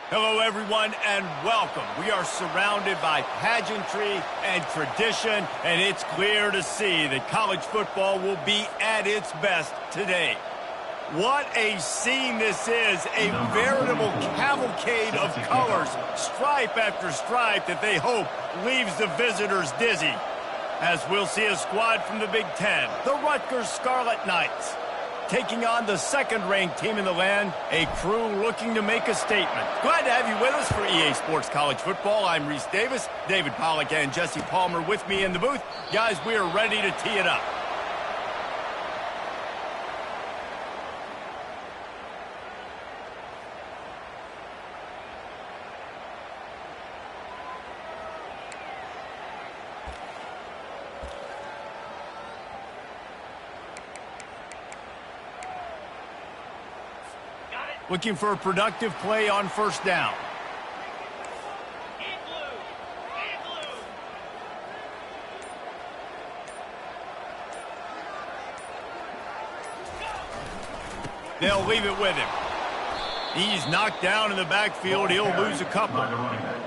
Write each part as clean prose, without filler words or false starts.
Hello, everyone, and welcome. We are surrounded by pageantry and tradition, and it's clear to see that college football will be at its best today. What a scene this is, a veritable cavalcade of colors, stripe after stripe that they hope leaves the visitors dizzy. As we'll see a squad from the Big Ten, the Rutgers Scarlet Knights, taking on the second-ranked team in the land, a crew looking to make a statement. Glad to have you with us for EA Sports College Football. I'm Reese Davis, David Pollack and Jesse Palmer with me in the booth. Guys, we are ready to tee it up. Looking for a productive play on first down. They'll leave it with him. He's knocked down in the backfield. He'll lose a couple.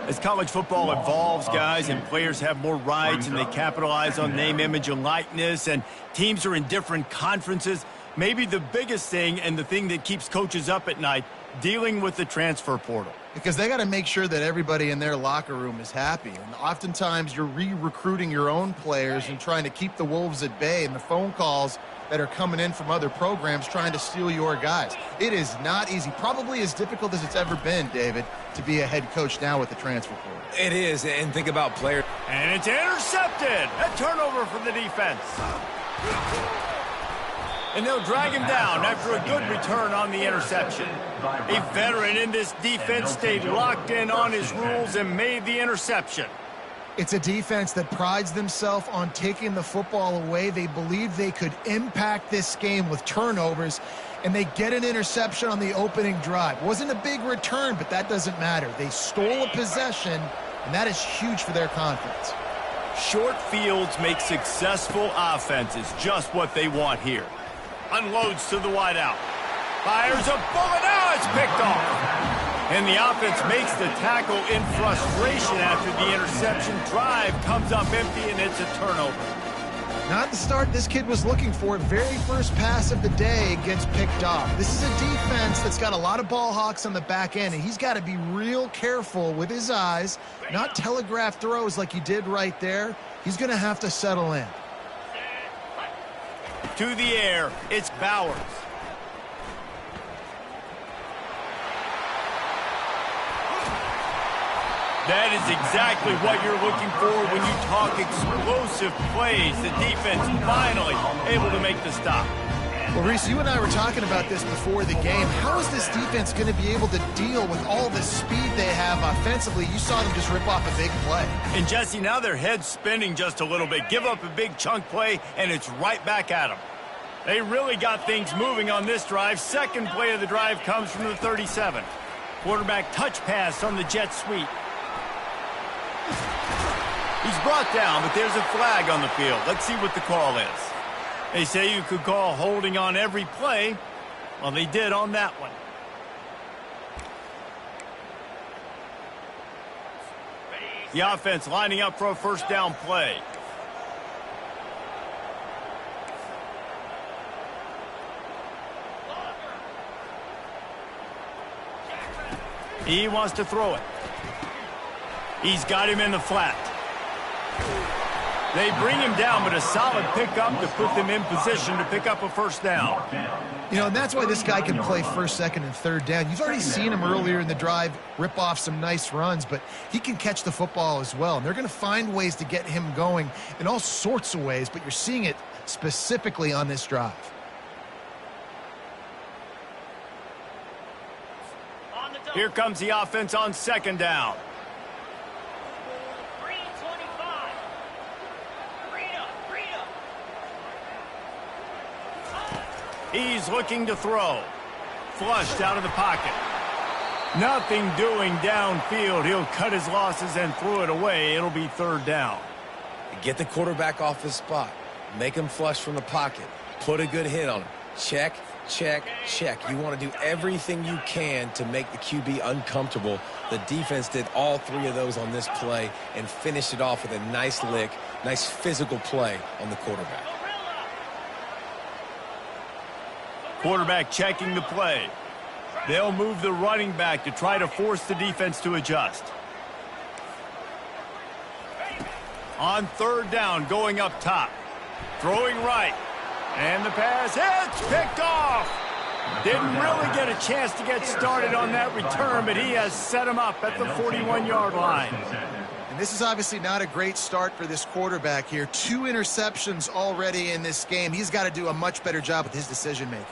As college football evolves, guys, and players have more rights and they capitalize on name, image, and likeness, and teams are in different conferences, maybe the biggest thing and the thing that keeps coaches up at night, dealing with the transfer portal. Because they got to make sure that everybody in their locker room is happy. And oftentimes you're re-recruiting your own players and trying to keep the Wolves at bay, and the phone calls that are coming in from other programs trying to steal your guys. It is not easy. Probably as difficult as it's ever been, David, to be a head coach now with the transfer portal. It is, and think about players. And it's intercepted. A turnover for the defense. And they'll drag him down after a good return on the interception. A veteran in this defense stayed locked in on his rules and made the interception. It's a defense that prides themselves on taking the football away. They believe they could impact this game with turnovers, and they get an interception on the opening drive. Wasn't a big return, but that doesn't matter. They stole a possession, and that is huge for their confidence. Short fields make successful offenses just what they want here. Unloads to the wideout. Fires a bullet. Now it's picked off. And the offense makes the tackle in frustration after the interception. Drive comes up empty, and it's a turnover. Not the start this kid was looking for. Very first pass of the day gets picked off. This is a defense that's got a lot of ball hawks on the back end, and he's got to be real careful with his eyes, not telegraph throws like he did right there. He's going to have to settle in. To the air, it's Bowers. That is exactly what you're looking for when you talk explosive plays. The defense finally able to make the stop. Well, Reese, you and I were talking about this before the game. How is this defense going to be able to deal with all the speed they have offensively? You saw them just rip off a big play. And, Jesse, now their head's spinning just a little bit. Give up a big chunk play, and it's right back at them. They really got things moving on this drive. Second play of the drive comes from the 37. Quarterback touch pass on the jet sweep. He's brought down, but there's a flag on the field. Let's see what the call is. They say you could call holding on every play. Well, they did on that one. The offense lining up for a first down play. He wants to throw it. He's got him in the flat. They bring him down, but a solid pickup to put them in position to pick up a first down. You know, and that's why this guy can play first, second, and third down. You've already seen him earlier in the drive rip off some nice runs, but he can catch the football as well. And they're going to find ways to get him going in all sorts of ways, but you're seeing it specifically on this drive. Here comes the offense on second down. He's looking to throw. Flushed out of the pocket. Nothing doing downfield. He'll cut his losses and throw it away. It'll be third down. Get the quarterback off his spot. Make him flush from the pocket. Put a good hit on him. Check, check, check. You want to do everything you can to make the QB uncomfortable. The defense did all three of those on this play and finished it off with a nice lick, nice physical play on the quarterback. Quarterback checking the play. They'll move the running back to try to force the defense to adjust. On third down, going up top. Throwing right. And the pass hits, picked off. Didn't really get a chance to get started on that return, but he has set him up at the 41-yard line. And this is obviously not a great start for this quarterback here. 2 interceptions already in this game. He's got to do a much better job with his decision-making.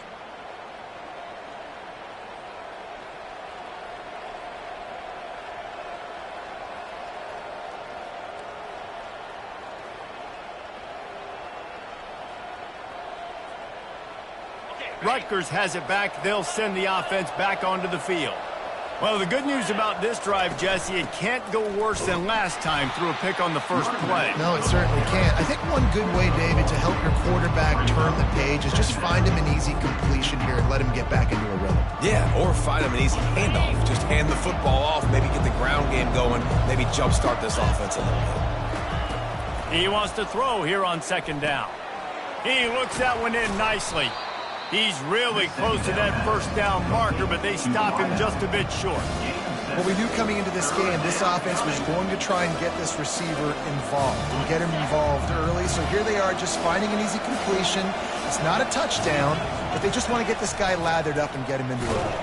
Rutgers has it back. They'll send the offense back onto the field. Well, the good news about this drive, Jesse, it can't go worse than last time through a pick on the first play. No, it certainly can't. I think one good way, David, to help your quarterback turn the page is just find him an easy completion here and let him get back into a rhythm. Yeah, or find him an easy handoff. Just hand the football off, maybe get the ground game going, maybe jumpstart this offense a little bit. He wants to throw here on second down. He looks that one in nicely. He's really close to that first down marker, but they stop him just a bit short. Well, we knew coming into this game, this offense was going to try and get this receiver involved and get him involved early. So here they are just finding an easy completion. It's not a touchdown, but they just want to get this guy lathered up and get him into it.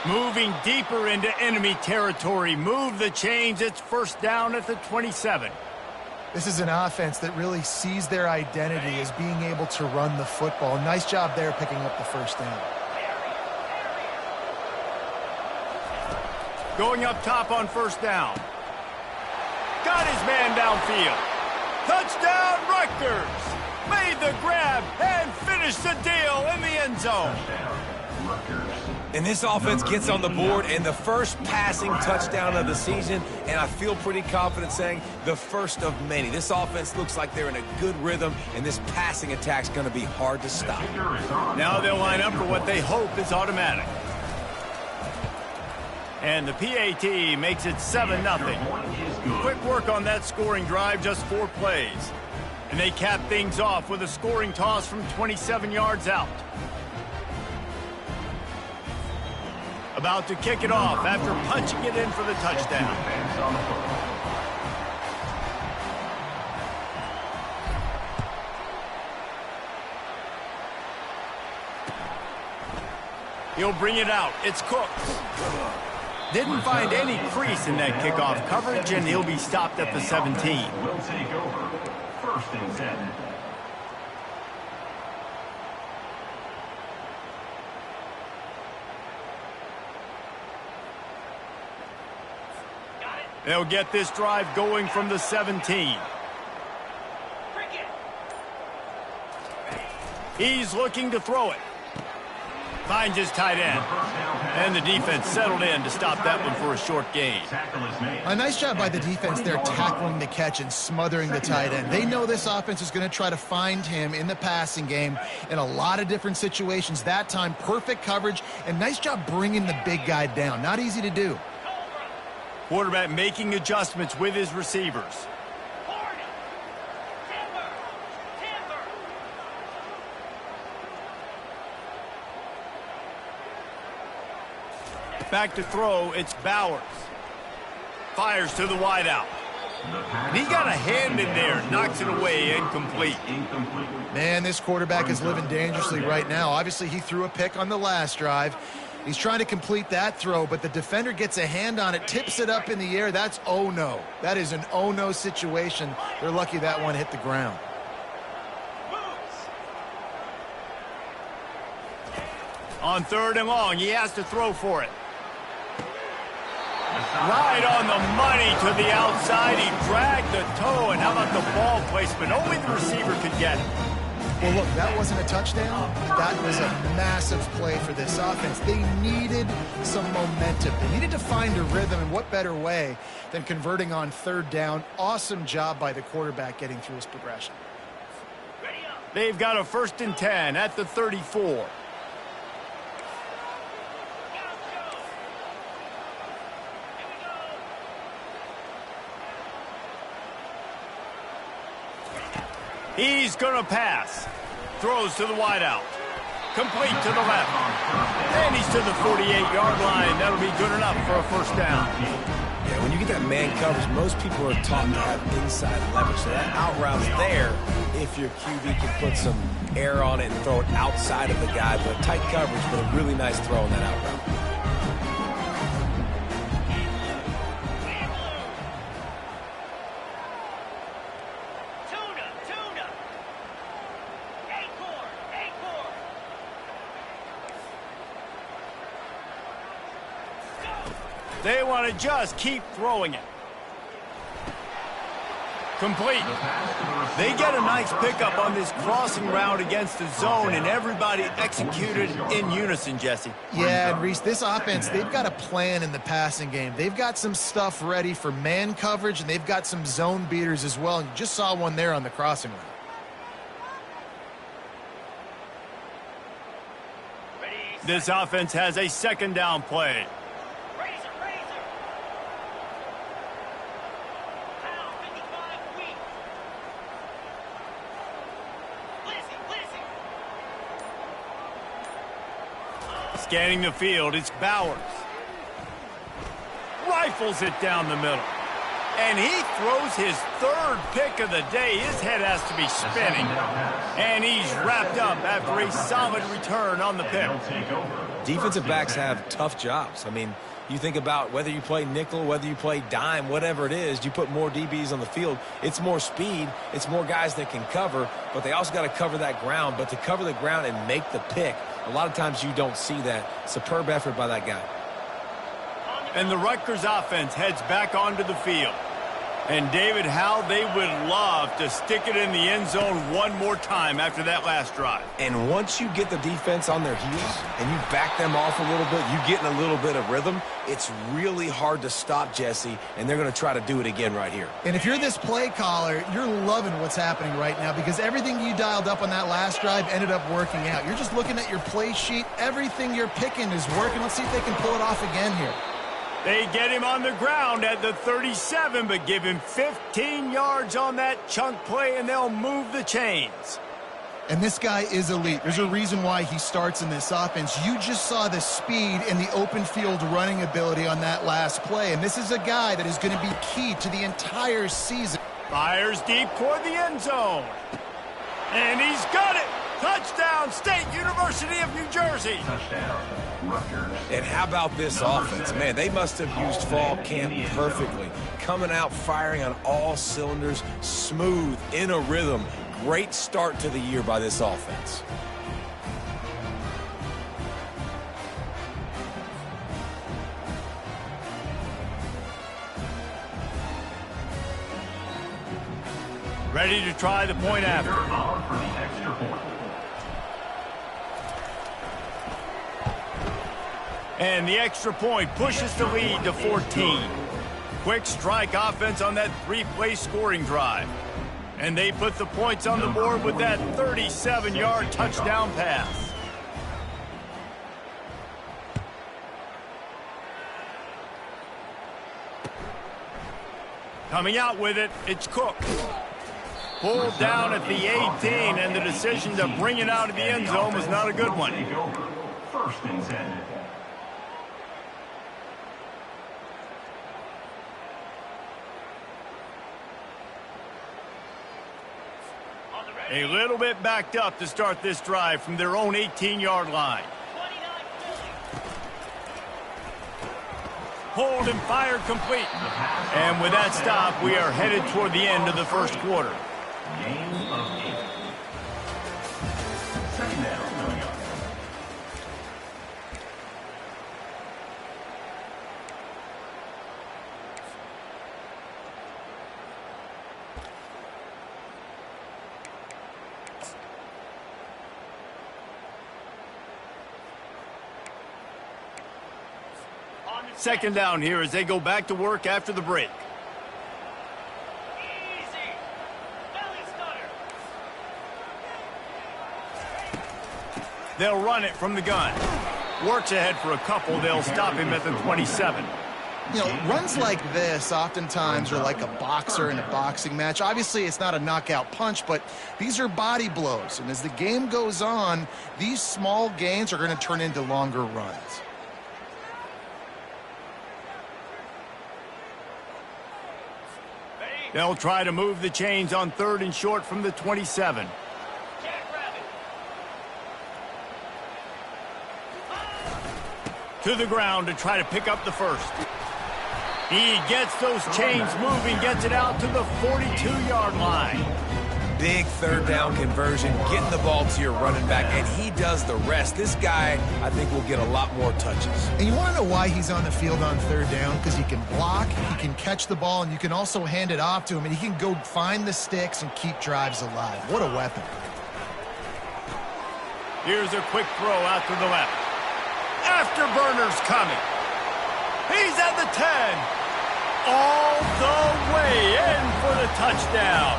Moving deeper into enemy territory. Move the chains. It's first down at the 27. This is an offense that really sees their identity as being able to run the football. Nice job there picking up the first down. Going up top on first down. Got his man downfield. Touchdown, Rutgers. Made the grab and finished the deal in the end zone. And this offense gets on the board and the first passing touchdown of the season, and I feel pretty confident saying the first of many. This offense looks like they're in a good rhythm, and this passing attack's going to be hard to stop. Now they'll line up for what they hope is automatic. And the PAT makes it 7-0. Quick work on that scoring drive, just 4 plays. And they cap things off with a scoring toss from 27 yards out. About to kick it off after punching it in for the touchdown. He'll bring it out. It's Cooks. Didn't find any crease in that kickoff coverage, and he'll be stopped at the 17. Will take over. First and 10. They'll get this drive going from the 17. He's looking to throw it. Finds his tight end. And the defense settled in to stop that one for a short gain. A nice job by the defense there tackling the catch and smothering the tight end. They know this offense is going to try to find him in the passing game in a lot of different situations. That time, perfect coverage, and nice job bringing the big guy down. Not easy to do. Quarterback making adjustments with his receivers. Back to throw, it's Bowers. Fires to the wideout. And he got a hand in there, knocks it away, incomplete. Man, this quarterback is living dangerously right now. Obviously, he threw a pick on the last drive. He's trying to complete that throw, but the defender gets a hand on it, tips it up in the air. That's oh-no. That is an oh-no situation. They're lucky that one hit the ground. On third and long, he has to throw for it. Right on the money to the outside. He dragged the toe, and how about the ball placement? Only the receiver could get it. Well, look, that wasn't a touchdown. That was a massive play for this offense. They needed some momentum. They needed to find a rhythm, and what better way than converting on third down. Awesome job by the quarterback getting through his progression. They've got a 1st and 10 at the 34. He's going to pass. Throws to the wideout. Complete to the left. And he's to the 48-yard line. That'll be good enough for a 1st down. Yeah, when you get that man coverage, most people are taught to have inside leverage. So that out route's there if your QB can put some air on it and throw it outside of the guy. But tight coverage, but a really nice throw on that out route. They want to just keep throwing it. Complete. They get a nice pickup on this crossing route against the zone, and everybody executed in unison, Jesse. Yeah, and Reese, this offense, they've got a plan in the passing game. They've got some stuff ready for man coverage, and they've got some zone beaters as well. And you just saw one there on the crossing route. This offense has a 2nd down play. Scanning the field, it's Bowers. Rifles it down the middle. And he throws his 3rd pick of the day. His head has to be spinning. And he's wrapped up after a solid return on the pick. Defensive backs have tough jobs. I mean, you think about whether you play nickel, whether you play dime, whatever it is, you put more DBs on the field. It's more speed. It's more guys that can cover, but they also got to cover that ground. But to cover the ground and make the pick, a lot of times you don't see that. Superb effort by that guy. And the Rutgers offense heads back onto the field. And David, how they would love to stick it in the end zone one more time after that last drive. And once you get the defense on their heels and you back them off a little bit, you get in a little bit of rhythm, it's really hard to stop, Jesse, and they're going to try to do it again right here. And if you're this play caller, you're loving what's happening right now because everything you dialed up on that last drive ended up working out. You're just looking at your play sheet. Everything you're picking is working. Let's see if they can pull it off again here. They get him on the ground at the 37, but give him 15 yards on that chunk play, and they'll move the chains. And this guy is elite. There's a reason why he starts in this offense. You just saw the speed and the open field running ability on that last play, and this is a guy that is going to be key to the entire season. Fires deep toward the end zone. And he's got it. Touchdown, State University of New Jersey. Touchdown, Rutgers. And how about this offense? Man, they must have used fall camp perfectly. Coming out, firing on all cylinders, smooth, in a rhythm. Great start to the year by this offense. Ready to try the point after. On for the extra point. And the extra point pushes the lead to 14. Quick strike offense on that 3-play scoring drive. And they put the points on the board with that 37-yard touchdown pass. Coming out with it, it's Cook. Pulled down at the 18, and the decision to bring it out of the end zone was not a good one. 1st and 10. A little bit backed up to start this drive from their own 18-yard line. Hold and fire complete. And with that stop, we are headed toward the end of the first quarter. Game of 8. 2nd down coming up. Second down here as they go back to work after the break. They'll run it from the gun. Works ahead for a couple. They'll stop him at the 27. You know, runs like this oftentimes are like a boxer in a boxing match. Obviously, it's not a knockout punch, but these are body blows. And as the game goes on, these small gains are going to turn into longer runs. They'll try to move the chains on 3rd and short from the 27. To the ground to try to pick up the first. He gets those chains moving, gets it out to the 42-yard line. Big 3rd down conversion, getting the ball to your running back, and he does the rest. This guy, I think, will get a lot more touches. And you want to know why he's on the field on 3rd down? Because he can block, he can catch the ball, and you can also hand it off to him, and he can go find the sticks and keep drives alive. What a weapon. Here's a quick throw out to the left. Afterburner's coming. He's at the 10. All the way in for the touchdown.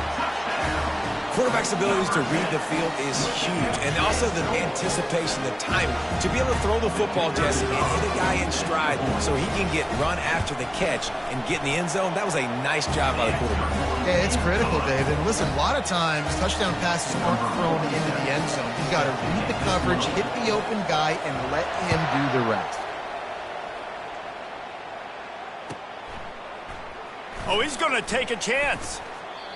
Quarterback's abilities to read the field is huge, and also the anticipation, the timing. To be able to throw the football, Jesse, and hit a guy in stride so he can get run after the catch and get in the end zone, that was a nice job by the quarterback. Yeah, it's critical, David. Listen, a lot of times touchdown passes aren't thrown into the end zone. You got to read the coverage, hit the open guy, and let him do the rest. Oh, he's going to take a chance.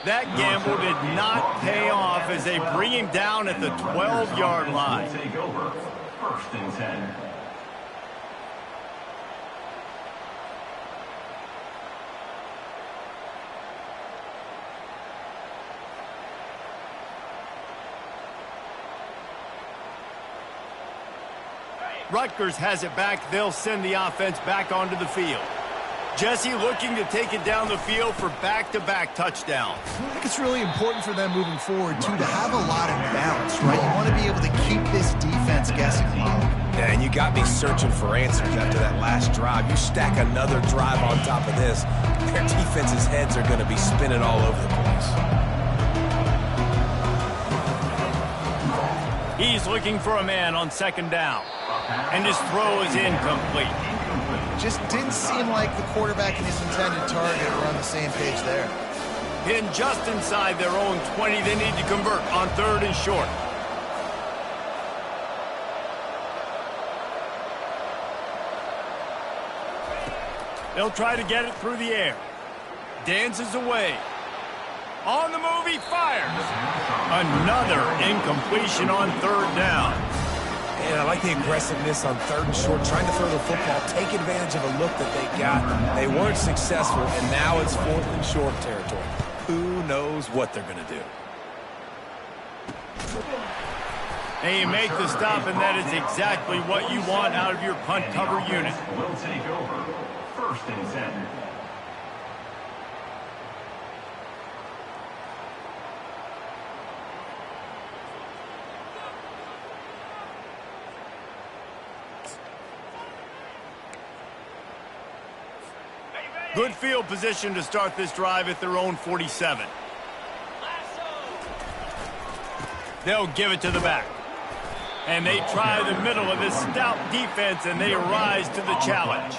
That gamble did not pay off as they bring him down at the 12-yard line. Take over. 1st and 10. Rutgers has it back. They'll send the offense back onto the field. Jesse looking to take it down the field for back-to-back touchdowns. I think it's really important for them moving forward, too, to have a lot of balance, right? You want to be able to keep this defense guessing a lot. Yeah, and you got me searching for answers after that last drive. You stack another drive on top of this, their defense's heads are going to be spinning all over the place. He's looking for a man on 2nd down, and his throw is incomplete. Just didn't seem like the quarterback and his intended target were on the same page there. Pinned just inside their own 20. They need to convert on 3rd and short. They'll try to get it through the air. Dances away. On the move, he fires. Another incompletion on 3rd down. And I like the aggressiveness on 3rd and short, trying to throw the football, take advantage of a look that they got. They weren't successful, and now it's 4th and short territory. Who knows what they're going to do? And you make the stop, and that is exactly what you want out of your punt cover unit. Will take over. 1st and 10. Good field position to start this drive at their own 47. They'll give it to the back. And they try the middle of this stout defense, and they rise to the challenge.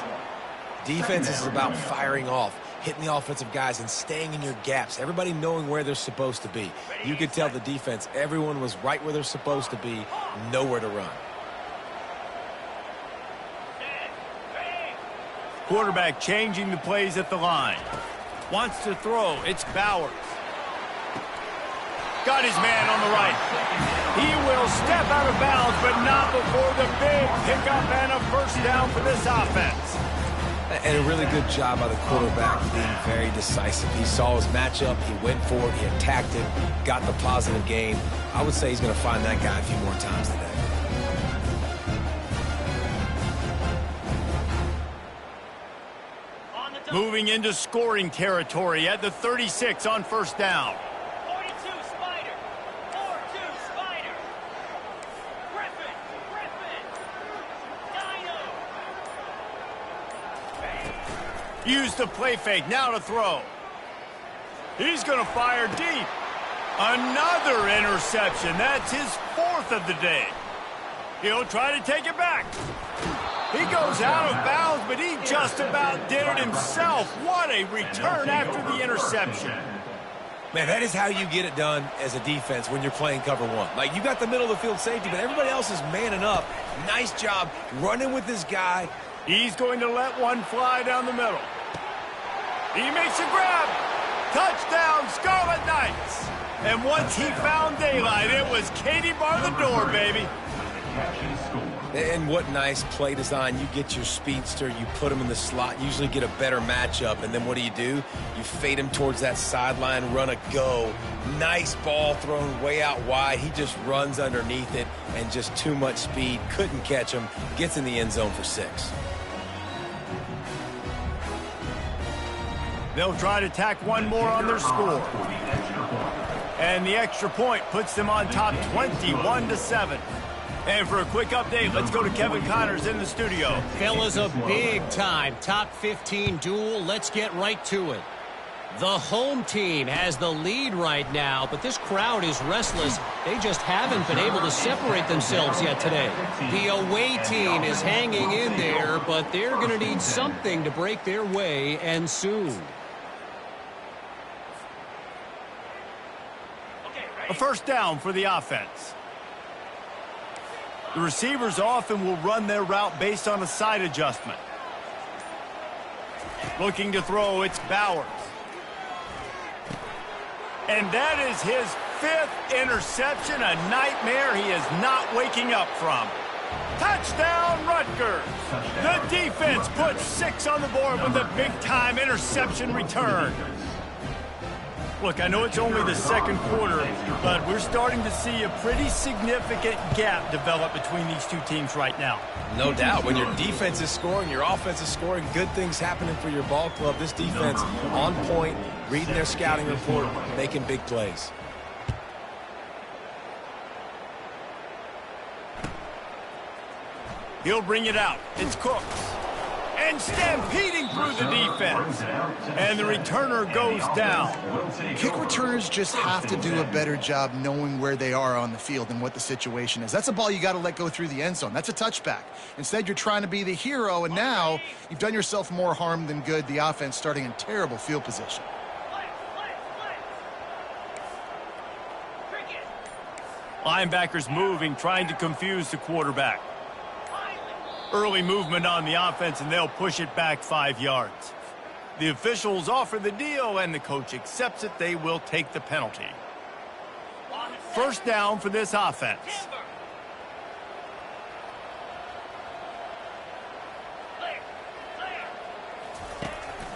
Defense is about firing off, hitting the offensive guys, and staying in your gaps. Everybody knowing where they're supposed to be. You could tell the defense, everyone was right where they're supposed to be, nowhere to run. Quarterback changing the plays at the line. Wants to throw. It's Bowers. Got his man on the right. He will step out of bounds, but not before the big pickup and a 1st down for this offense. And a really good job by the quarterback being very decisive. He saw his matchup. He went for it. He attacked it. Got the positive gain. I would say he's going to find that guy a few more times today. Moving into scoring territory at the 36 on 1st down. 42 Spider. 4-2 Spider. Griffin. Dino. Use the play fake. Now to throw. He's going to fire deep. Another interception. That's his 4th of the day. He'll try to take it back. He goes out of bounds, but he just about did it himself. What a return after the interception. Man, that is how you get it done as a defense when you're playing cover one. Like, you got the middle of the field safety, but everybody else is manning up. Nice job running with this guy. He's going to let one fly down the middle. He makes a grab. Touchdown, Scarlet Knights. And once he found daylight, it was Katie bar the door, baby. And what nice play design. You get your speedster, you put him in the slot, usually get a better matchup, and then what do? You fade him towards that sideline, run a go. Nice ball thrown way out wide. He just runs underneath it, and just too much speed. Couldn't catch him. Gets in the end zone for 6. They'll try to tack one more on their score. And the extra point puts them on top 21-7. And for a quick update, let's go to Kevin Connors in the studio. Fellas, a big-time top 15 duel. Let's get right to it. The home team has the lead right now, but this crowd is restless. They just haven't been able to separate themselves yet today. The away team is hanging in there, but they're going to need something to break their way, and soon. A first down for the offense. The receivers often will run their route based on a side adjustment. Looking to throw, it's Bowers. And that is his 5th interception, a nightmare he is not waking up from. Touchdown, Rutgers. The defense puts 6 on the board with a big-time interception return. Look, I know it's only the second quarter, but we're starting to see a pretty significant gap develop between these two teams right now. No doubt. When your defense is scoring, your offense is scoring, good things happening for your ball club. This defense on point, reading their scouting report, making big plays. He'll bring it out. It's Cooks. And stampeding through the defense. And the returner goes down. Kick returners just have to do a better job knowing where they are on the field and what the situation is. That's a ball you got to let go through the end zone. That's a touchback. Instead, you're trying to be the hero, and now you've done yourself more harm than good. The offense starting in terrible field position. Linebackers moving, trying to confuse the quarterback. Early movement on the offense, and they'll push it back 5 yards. The officials offer the deal, and the coach accepts it. They will take the penalty. First down for this offense.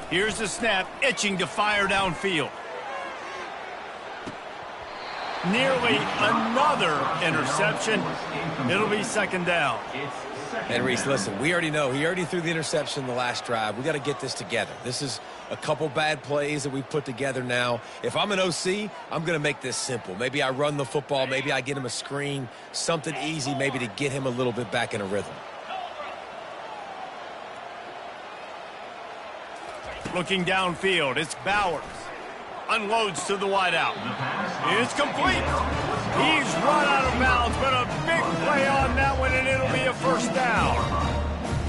Here's the snap, itching to fire downfield. Nearly another interception. It'll be second down. And Reese, listen, we already know he already threw the interception the last drive. We got to get this together. This is a couple bad plays that we put together now. If I'm an OC, I'm going to make this simple. Maybe I run the football. Maybe I get him a screen, something easy maybe to get him a little bit back in a rhythm. Looking downfield, it's Bowers. Unloads to the wideout. It's complete. He's run out of bounds, but a big play on that one, and it'll be a first down.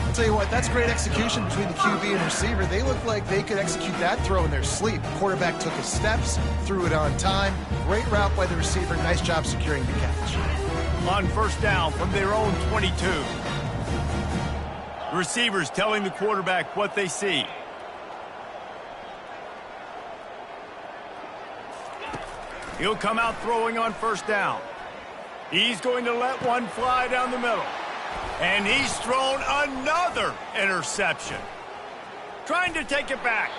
I'll tell you what, that's great execution between the QB and receiver. They look like they could execute that throw in their sleep. Quarterback took his steps, threw it on time. Great route by the receiver. Nice job securing the catch. On first down from their own 22. The receivers telling the quarterback what they see. He'll come out throwing on first down. He's going to let one fly down the middle. And he's thrown another interception. Trying to take it back.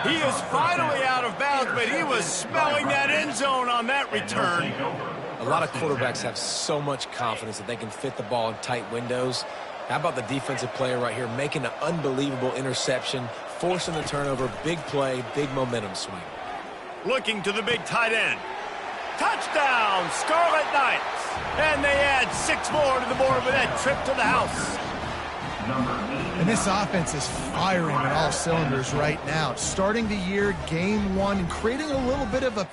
He is finally out of bounds, but he was smelling that end zone on that return. A lot of quarterbacks have so much confidence that they can fit the ball in tight windows. How about the defensive player right here making an unbelievable interception, forcing the turnover, big play, big momentum swing. Looking to the big tight end. Touchdown, Scarlet Knights. And they add 6 more to the board with that trip to the house. And this offense is firing on all cylinders right now. Starting the year, game 1, and creating a little bit of a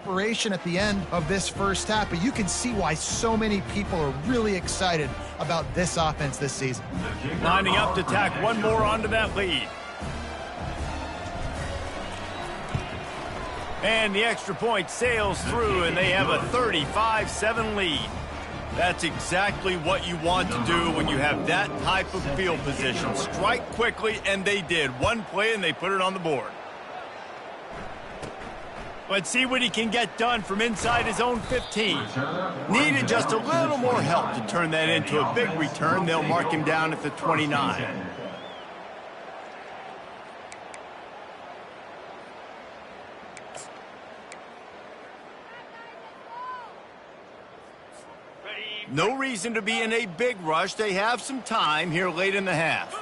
desperation at the end of this first half, but you can see why so many people are really excited about this offense this season. Lining up to tack one more onto that lead. And the extra point sails through, and they have a 35-7 lead. That's exactly what you want to do when you have that type of field position. Strike quickly, and they did. One play, and they put it on the board. Let's see what he can get done from inside his own 15. Needed just a little more help to turn that into a big return. They'll mark him down at the 29. No reason to be in a big rush. They have some time here late in the half.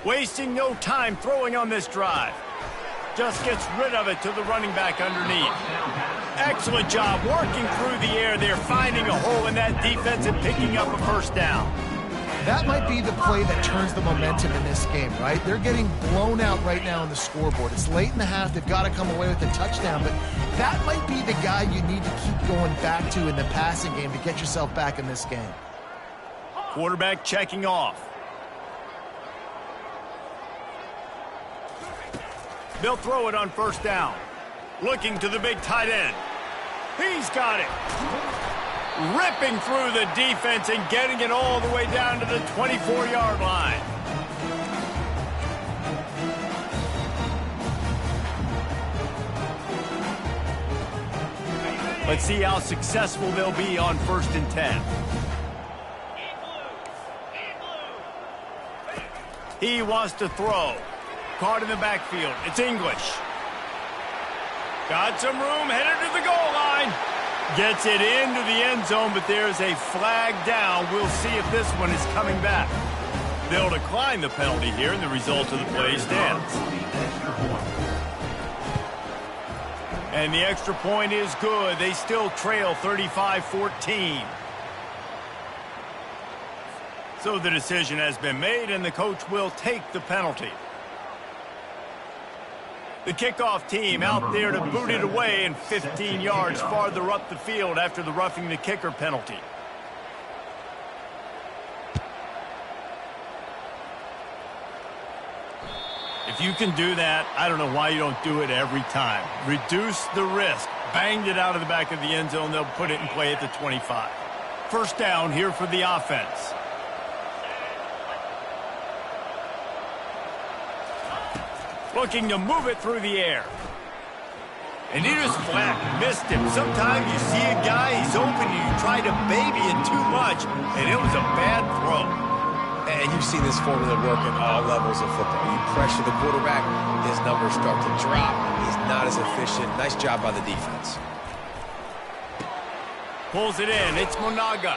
Wasting no time throwing on this drive. Just gets rid of it to the running back underneath. Excellent job working through the air. They're finding a hole in that defense and picking up a first down. That might be the play that turns the momentum in this game, right? They're getting blown out right now on the scoreboard. It's late in the half. They've got to come away with a touchdown, but that might be the guy you need to keep going back to in the passing game to get yourself back in this game. Quarterback checking off. They'll throw it on first down. Looking to the big tight end. He's got it. Ripping through the defense and getting it all the way down to the 24-yard line. Let's see how successful they'll be on 1st and 10. He wants to throw. Caught in the backfield. It's English. Got some room, headed to the goal line. Gets it into the end zone, but there's a flag down. We'll see if this one is coming back. They'll decline the penalty here, and the result of the play stands. And the extra point is good. They still trail 35-14. So the decision has been made, and the coach will take the penalty. The kickoff team out there to boot it away and 15 yards farther up the field after the roughing the kicker penalty. If you can do that, I don't know why you don't do it every time. Reduce the risk. Banged it out of the back of the end zone. They'll put it in play at the 25. First down here for the offense. Looking to move it through the air. And he just flat missed him. Sometimes you see a guy, he's open, and you try to baby it too much, and it was a bad throw. And you've seen this formula work at all levels of football. You pressure the quarterback, his numbers start to drop. He's not as efficient. Nice job by the defense. Pulls it in. It's Monaga.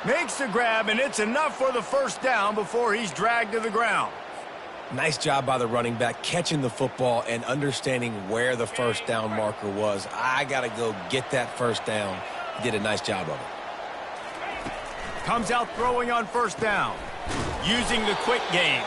Makes the grab, and it's enough for the first down before he's dragged to the ground. Nice job by the running back catching the football and understanding where the first down marker was. I got to go get that first down. He did a nice job of it. Comes out throwing on first down. Using the quick game.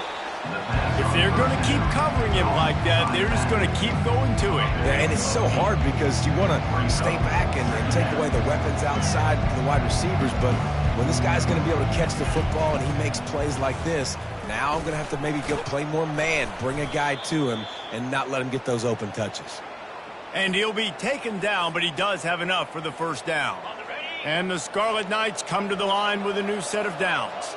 If they're going to keep covering him like that, they're just going to keep going to it. Yeah, and it's so hard because you want to stay back and take away the weapons outside the wide receivers, but when this guy's going to be able to catch the football and he makes plays like this, now I'm going to have to maybe go play more man, bring a guy to him, and not let him get those open touches. And he'll be taken down, but he does have enough for the first down. And the Scarlet Knights come to the line with a new set of downs.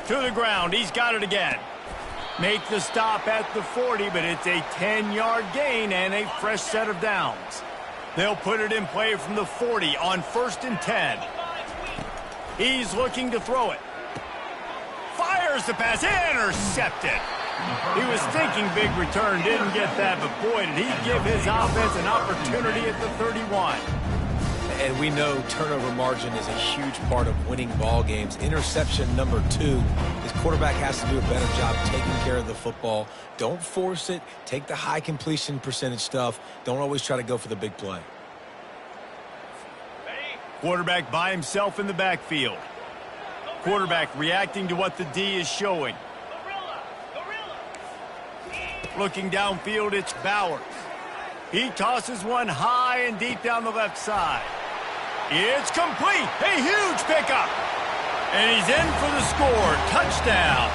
To the ground. He's got it again. Make the stop at the 40, but it's a 10-yard gain and a fresh set of downs. They'll put it in play from the 40 on 1st and 10. He's looking to throw it. Fires the pass. Intercepted. He was thinking big return. Didn't get that, but boy, did he give his offense an opportunity at the 31. And we know turnover margin is a huge part of winning ball games. Interception number 2. His quarterback has to do a better job taking care of the football. Don't force it. Take the high completion percentage stuff. Don't always try to go for the big play. Ready? Quarterback by himself in the backfield. Quarterback reacting to what the D is showing. Looking downfield, it's Bauer. He tosses one high and deep down the left side. It's complete. A huge pickup. And he's in for the score. Touchdown.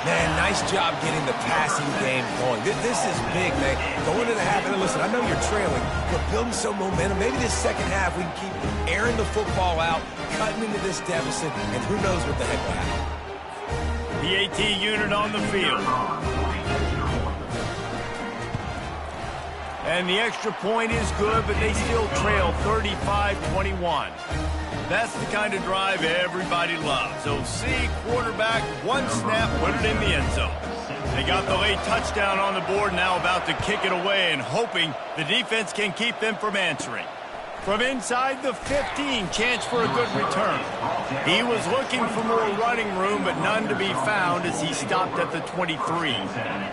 Man, nice job getting the passing game going. This is big, man. Going into the half, and listen, I know you're trailing, but building some momentum. Maybe this second half we can keep airing the football out, cutting into this deficit, and who knows what the heck will happen. PAT unit on the field. And the extra point is good, but they still trail 35-21. That's the kind of drive everybody loves. OC, quarterback, one snap, put it in the end zone. They got the late touchdown on the board, now about to kick it away and hoping the defense can keep them from answering. From inside the 15, chance for a good return. He was looking for more running room, but none to be found as he stopped at the 23.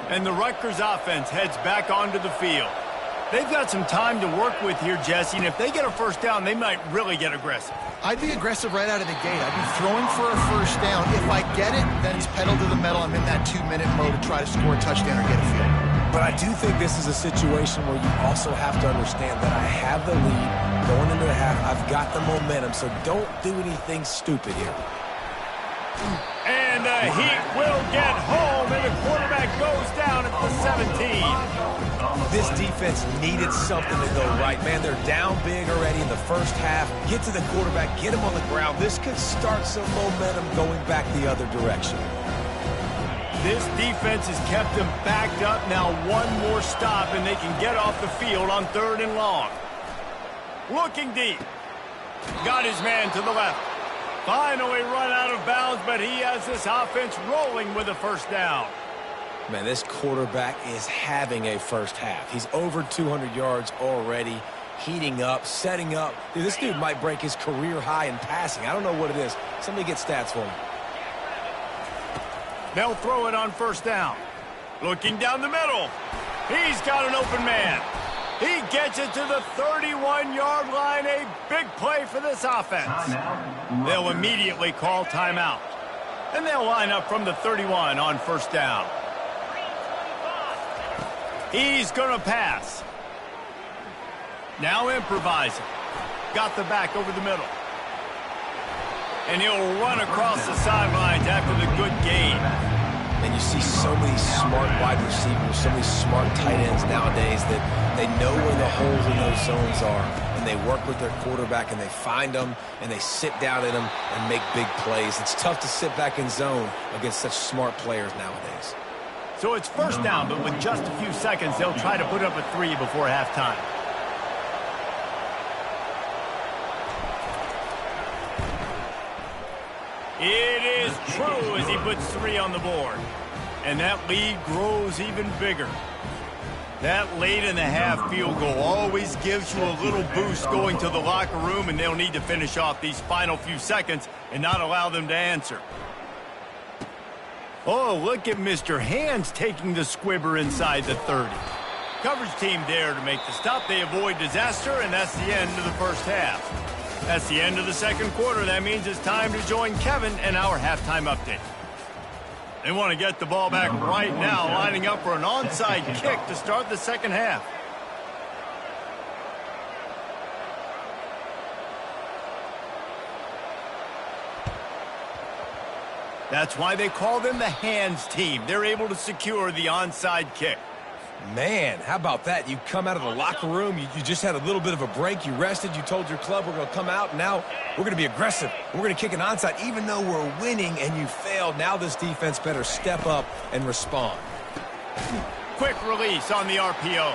And the Rutgers offense heads back onto the field. They've got some time to work with here, Jesse, and if they get a first down, they might really get aggressive. I'd be aggressive right out of the gate. I'd be throwing for a first down. If I get it, then it's pedal to the metal. I'm in that 2-minute mode to try to score a touchdown or get a field. But I do think this is a situation where you also have to understand that I have the lead going into the half. I've got the momentum, so don't do anything stupid here. And the Heat will get home, and the quarterback goes down at the 17. This defense needed something to go right. Man, they're down big already in the first half. Get to the quarterback, get him on the ground. This could start some momentum going back the other direction. This defense has kept them backed up. Now one more stop, and they can get off the field on 3rd and long. Looking deep. Got his man to the left. Finally run out of bounds, but he has this offense rolling with a first down. Man, this quarterback is having a first half. He's over 200 yards already, heating up, setting up. Dude, this dude might break his career high in passing. I don't know what it is. Somebody get stats for him. They'll throw it on first down. Looking down the middle. He's got an open man. He gets it to the 31-yard line. A big play for this offense. They'll immediately call timeout. And they'll line up from the 31 on first down. He's going to pass. Now improvising. Got the back over the middle. And he'll run across the sidelines after the good gain. And you see so many smart wide receivers, so many smart tight ends nowadays that they know where the holes in those zones are. And they work with their quarterback and they find them and they sit down in them and make big plays. It's tough to sit back in zone against such smart players nowadays. So it's first down, but with just a few seconds, they'll try to put up a 3 before halftime. It is true as he puts 3 on the board. And that lead grows even bigger. That late in the half field goal always gives you a little boost going to the locker room, and they'll need to finish off these final few seconds and not allow them to answer. Oh, look at Mr. Hands taking the squibber inside the 30. Coverage team there to make the stop. They avoid disaster, and that's the end of the first half. That's the end of the second quarter. That means it's time to join Kevin and our halftime update. They want to get the ball back right now, lining up for an onside kick to start the second half. That's why they call them the hands team. They're able to secure the onside kick. Man, how about that? You come out of the locker room, you just had a little bit of a break, you rested, you told your club we're going to come out, and now we're going to be aggressive. We're going to kick an onside, even though we're winning and you failed. Now this defense better step up and respond. Quick release on the RPO.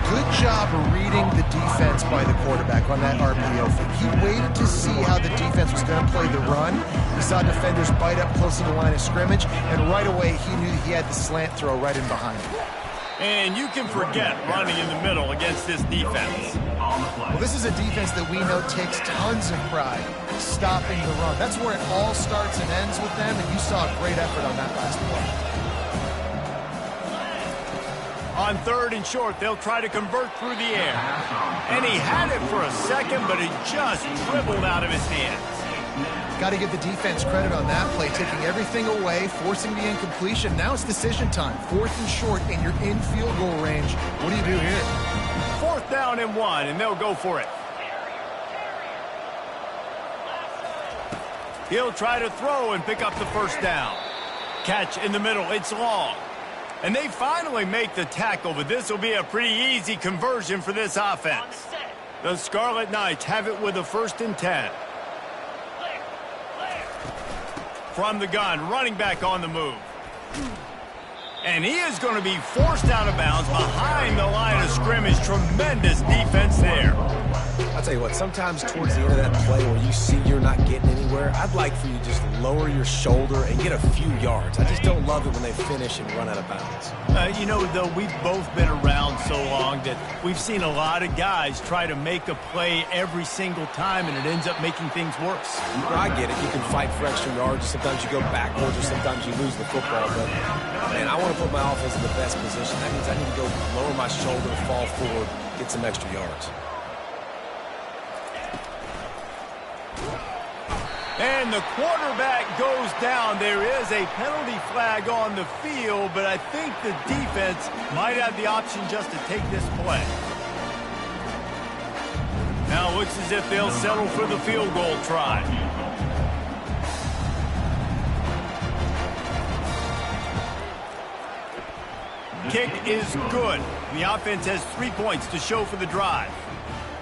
Good job of reading the defense by the quarterback on that RPO fake. He waited to see how the defense was going to play the run. He saw defenders bite up close to the line of scrimmage, and right away he knew he had the slant throw right in behind him. And you can forget running in the middle against this defense. Well, this is a defense that we know takes tons of pride stopping the run. That's where it all starts and ends with them, and you saw a great effort on that last play. On 3rd and short, they'll try to convert through the air. And he had it for a second, but it just dribbled out of his hands. Got to give the defense credit on that play, taking everything away, forcing the incompletion. Now it's decision time. 4th and short, and you're in field goal range. What do you do here? 4th down and 1, and they'll go for it. He'll try to throw and pick up the first down. Catch in the middle. It's long. And they finally make the tackle, but this will be a pretty easy conversion for this offense. The Scarlet Knights have it with a 1st and 10. From the gun, running back on the move. And he is going to be forced out of bounds behind the line of scrimmage. Tremendous defense there. I'll tell you what, sometimes towards the end of that play where you see you're not getting anywhere, I'd like for you to just lower your shoulder and get a few yards. I just don't love it when they finish and run out of bounds. You know, though, we've both been around so long that we've seen a lot of guys try to make a play every single time, and it ends up making things worse. Well, I get it. You can fight for extra yards. Sometimes you go backwards, or sometimes you lose the football. But, man, I want to put my offense in the best position. That means I need to go lower my shoulder, fall forward, get some extra yards. And the quarterback goes down. There is a penalty flag on the field, but I think the defense might have the option just to take this play. Now it looks as if they'll settle for the field goal try. Kick is good. The offense has 3 points to show for the drive.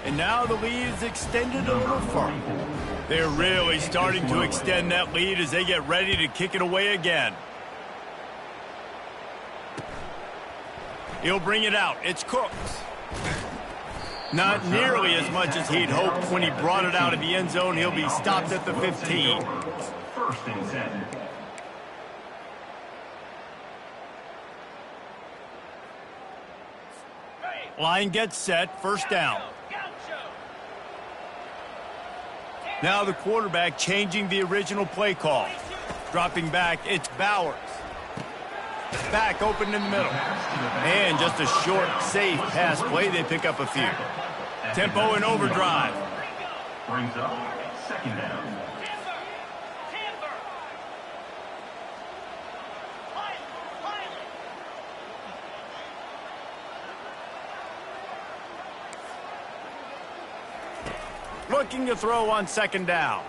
And now the lead is extended a little further. They're really starting to extend that lead as they get ready to kick it away again. He'll bring it out. It's Cooks. Not nearly as much as he'd hoped when he brought it out of the end zone. He'll be stopped at the 15. 1st and 10. Line gets set. 1st down. Now the quarterback changing the original play call. Dropping back, it's Bowers. Back open in the middle. And just a short, safe pass play. They pick up a few. Tempo and overdrive. Brings up 2nd down. Looking to throw on 2nd down.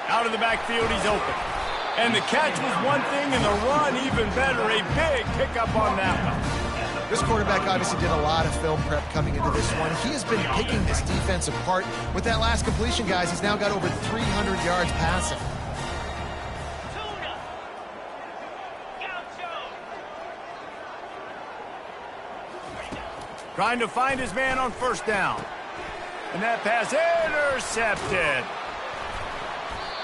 Out of the backfield, he's open. And the catch was one thing, and the run even better. A big pickup on that one. This quarterback obviously did a lot of film prep coming into this one. He has been picking this defense apart. With that last completion, guys, he's now got over 300 yards passing. Trying to find his man on 1st down. And that pass intercepted.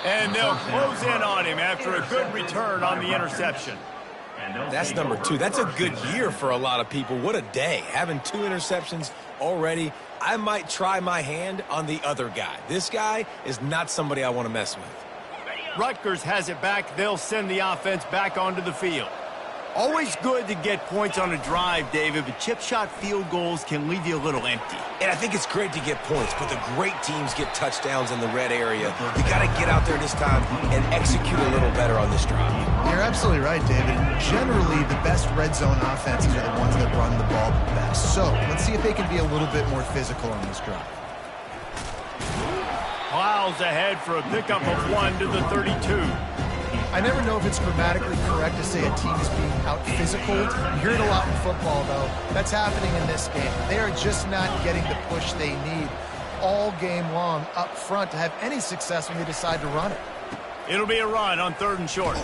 And they'll close in on him after a good return on the interception. That's number 2. That's a good year for a lot of people. What a day. Having 2 interceptions already. I might try my hand on the other guy. This guy is not somebody I want to mess with. Rutgers has it back. They'll send the offense back onto the field. Always good to get points on a drive, David, but chip shot field goals can leave you a little empty. And I think it's great to get points, but the great teams get touchdowns in the red area. You got to get out there this time and execute a little better on this drive. You're absolutely right, David. Generally, the best red zone offenses are the ones that run the ball the best. So let's see if they can be a little bit more physical on this drive. Plows ahead for a pickup of 1 to the 32. I never know if it's grammatically correct to say a team is being out-physical. You hear it a lot in football, though. That's happening in this game. They are just not getting the push they need all game long up front to have any success when they decide to run it. It'll be a run on 3rd and short.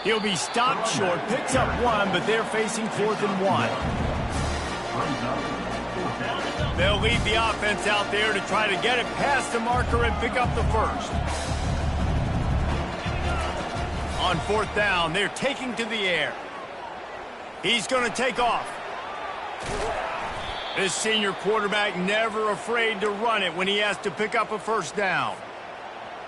He'll be stopped short, picks up 1, but they're facing 4th and 1. They'll leave the offense out there to try to get it past the marker and pick up the 1st. On 4th down, they're taking to the air. He's going to take off. This senior quarterback never afraid to run it when he has to pick up a 1st down.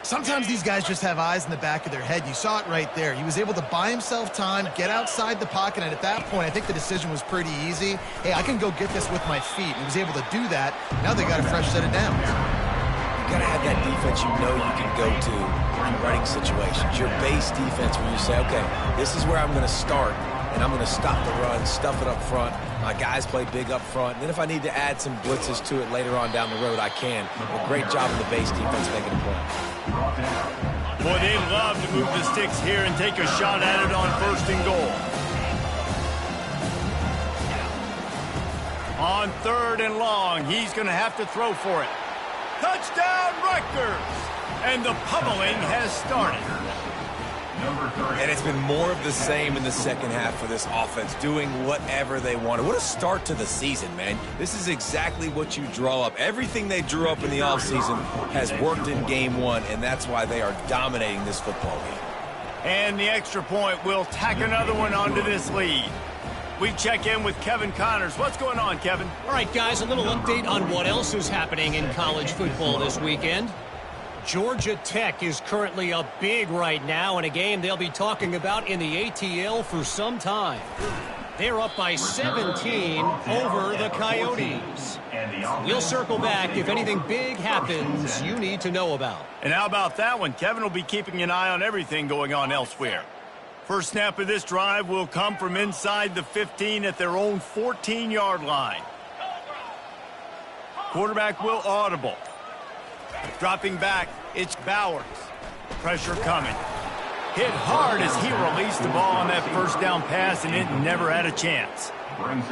Sometimes these guys just have eyes in the back of their head. You saw it right there. He was able to buy himself time, get outside the pocket, and at that point, I think the decision was pretty easy. Hey, I can go get this with my feet. He was able to do that. Now they got a fresh set of downs. You got to have that defense you know you can go to in running situations. Your base defense where you say, okay, this is where I'm going to start, and I'm going to stop the run, stuff it up front. My guys play big up front. And then if I need to add some blitzes to it later on down the road, I can. But great job of the base defense making a play. Boy, they love to move the sticks here and take a shot at it on 1st and goal. On 3rd and long, he's going to have to throw for it. Touchdown, Rutgers! And the pummeling has started. And it's been more of the same in the second half for this offense, doing whatever they wanted. What a start to the season, man. This is exactly what you draw up. Everything they drew up in the offseason has worked in game 1, and that's why they are dominating this football game. And the extra point will tack another one onto this lead. We check in with Kevin Connors. What's going on, Kevin? All right, guys, a little update on what else is happening in college football this weekend. Georgia Tech is currently up big right now in a game they'll be talking about in the ATL for some time. They're up by 17 over the Coyotes. We'll circle back if anything big happens you need to know about. And how about that one? Kevin will be keeping an eye on everything going on elsewhere. First snap of this drive will come from inside the 15 at their own 14-yard line. Quarterback will audible. Dropping back, it's Bowers. Pressure coming. Hit hard as he released the ball on that first down pass, and it never had a chance.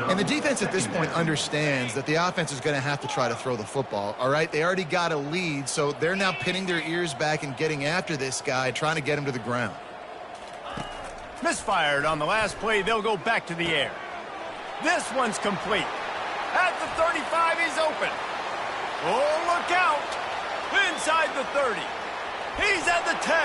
And the defense at this point understands that the offense is going to have to try to throw the football, all right? They already got a lead, so they're now pinning their ears back and getting after this guy, trying to get him to the ground. Misfired on the last play. They'll go back to the air. This one's complete. At the 35, he's open. Oh, look out. Inside the 30. He's at the 10.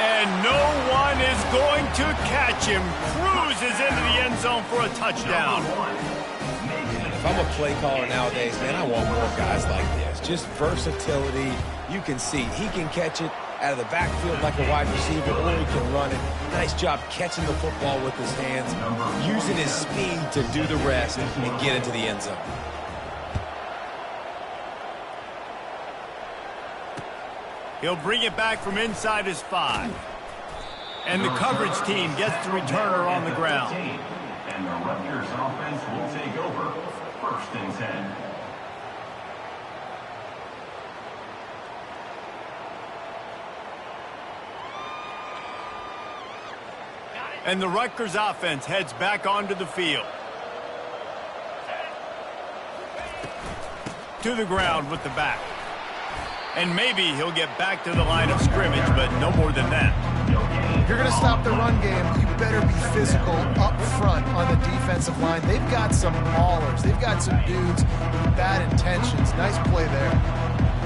And no one is going to catch him. Cruises into the end zone for a touchdown. If I'm a play caller nowadays, man, I want more guys like this. Just versatility. You can see he can catch it out of the backfield like a wide receiver, or he can run it. Nice job catching the football with his hands, using his speed to do the rest and get into the end zone. He'll bring it back from inside his 5. And the coverage team gets the returner on the ground. And the Rutgers offense will take over. 1st and 10. And the Rutgers offense heads back onto the field. To the ground with the back. And maybe he'll get back to the line of scrimmage, but no more than that. If you're going to stop the run game, you better be physical up front on the defensive line. They've got some maulers. They've got some dudes with bad intentions. Nice play there.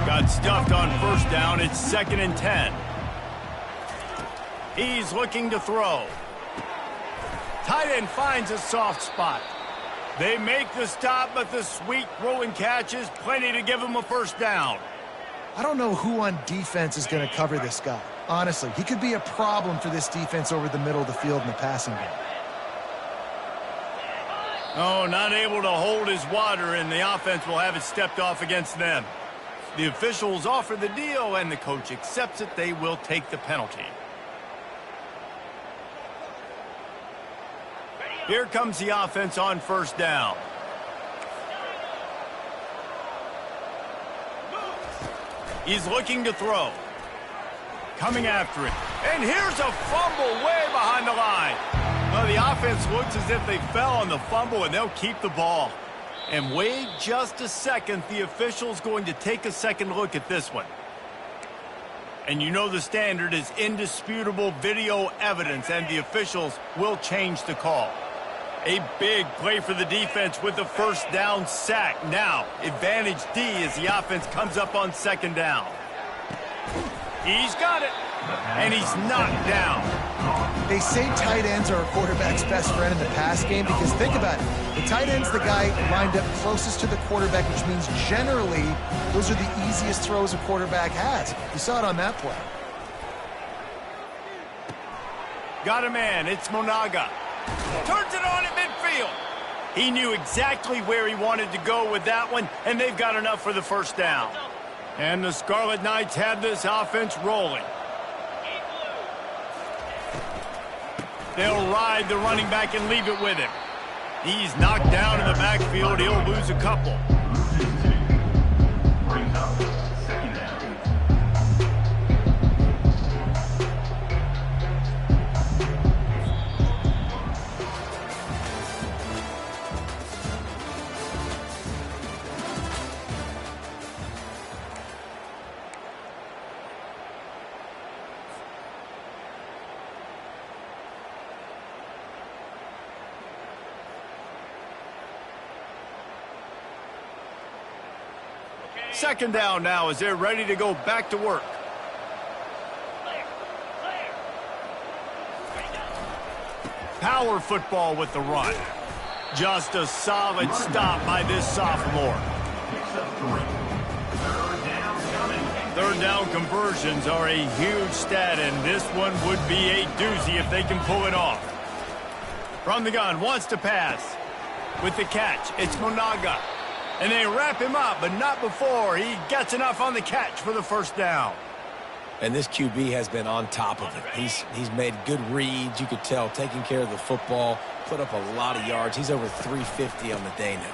Got stuffed on 1st down. It's 2nd and 10. He's looking to throw. Tight end finds a soft spot. They make the stop, but the sweet throw and catch is plenty to give him a 1st down. I don't know who on defense is going to cover this guy. Honestly, he could be a problem for this defense over the middle of the field in the passing game. Oh, not able to hold his water, and the offense will have it stepped off against them. The officials offer the deal, and the coach accepts it. They will take the penalty. Here comes the offense on 1st down. He's looking to throw. Coming after it. And here's a fumble way behind the line. Well, the offense looks as if they fell on the fumble, and they'll keep the ball. And wait just a second. The official's going to take a second look at this one. And you know the standard is indisputable video evidence, and the officials will change the call. A big play for the defense with the 1st down sack. Now, advantage D as the offense comes up on 2nd down. He's got it. And he's knocked down. They say tight ends are a quarterback's best friend in the pass game because think about it. The tight end's the guy lined up closest to the quarterback, which means generally those are the easiest throws a quarterback has. You saw it on that play. Got a man. It's Monaga. Turns it on at midfield. He knew exactly where he wanted to go with that one, and they've got enough for the first down. And the Scarlet Knights have this offense rolling. They'll ride the running back and leave it with him. He's knocked down in the backfield. He'll lose a couple. Brings up second down. Second down now as they're ready to go back to work. Power football with the run. Just a solid stop by this sophomore. Picks up 3. Third down coming. Third down conversions are a huge stat, and this one would be a doozy if they can pull it off. From the gun, wants to pass. With the catch, it's Monaga. And they wrap him up, but not before he gets enough on the catch for the first down. And this QB has been on top of it. He's made good reads. You could tell, taking care of the football, put up a lot of yards. He's over 350 on the day now.